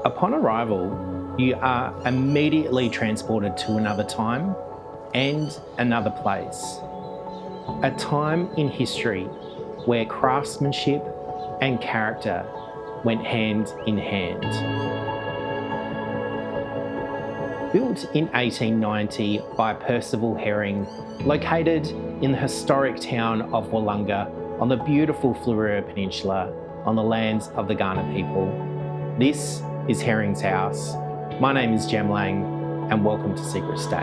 Upon arrival, you are immediately transported to another time and another place. A time in history where craftsmanship and character went hand in hand. Built in 1890 by Percival Herring, located in the historic town of Willunga on the beautiful Fleurieu Peninsula on the lands of the Kaurna people, this is Herring's house. My name is Jem Lang and welcome to Secret Stays.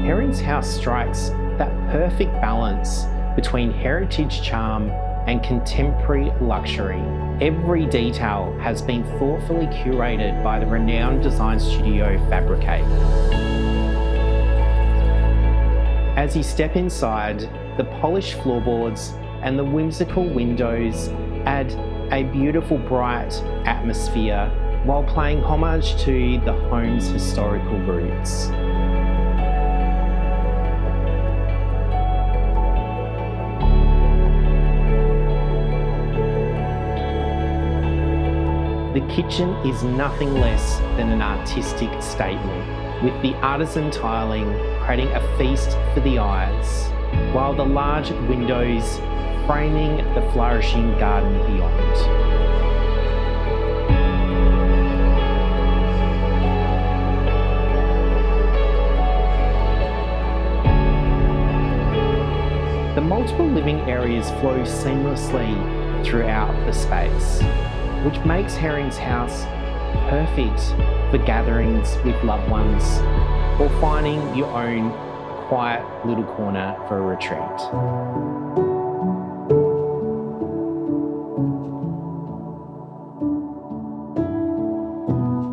Herring's house strikes that perfect balance between heritage charm and contemporary luxury. Every detail has been thoughtfully curated by the renowned design studio Fabrikate. As you step inside, the polished floorboards and the whimsical windows add a beautiful bright atmosphere while paying homage to the home's historical roots. The kitchen is nothing less than an artistic statement, with the artisan tiling creating a feast for the eyes, while the large windows framing the flourishing garden beyond. The multiple living areas flow seamlessly throughout the space, which makes Herring's house perfect for gatherings with loved ones or finding your own quiet little corner for a retreat.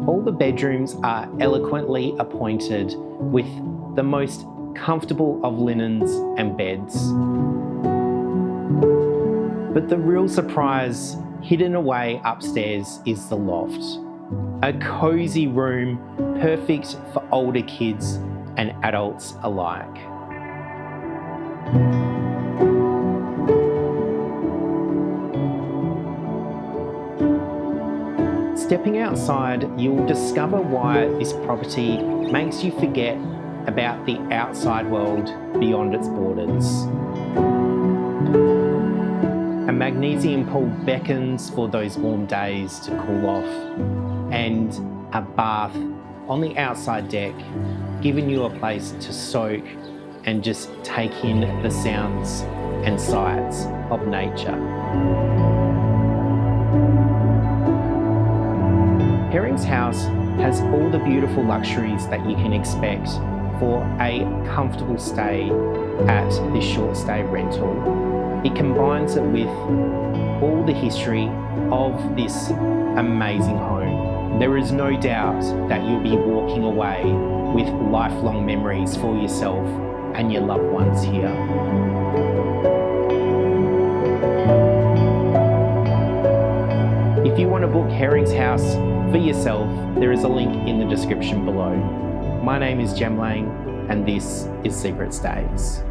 All the bedrooms are eloquently appointed with the most comfortable of linens and beds. But the real surprise hidden away upstairs is the loft, a cozy room perfect for older kids and adults alike. Stepping outside, you'll discover why this property makes you forget about the outside world beyond its borders. A magnesium pool beckons for those warm days to cool off, and a bath on the outside deck, giving you a place to soak and just take in the sounds and sights of nature. Herring's house has all the beautiful luxuries that you can expect for a comfortable stay at this short stay rental. It combines it with all the history of this amazing home. There is no doubt that you'll be walking away with lifelong memories for yourself and your loved ones here. If you want to book Herring's house for yourself, there is a link in the description below. My name is Jem Lang and this is Secret Stays.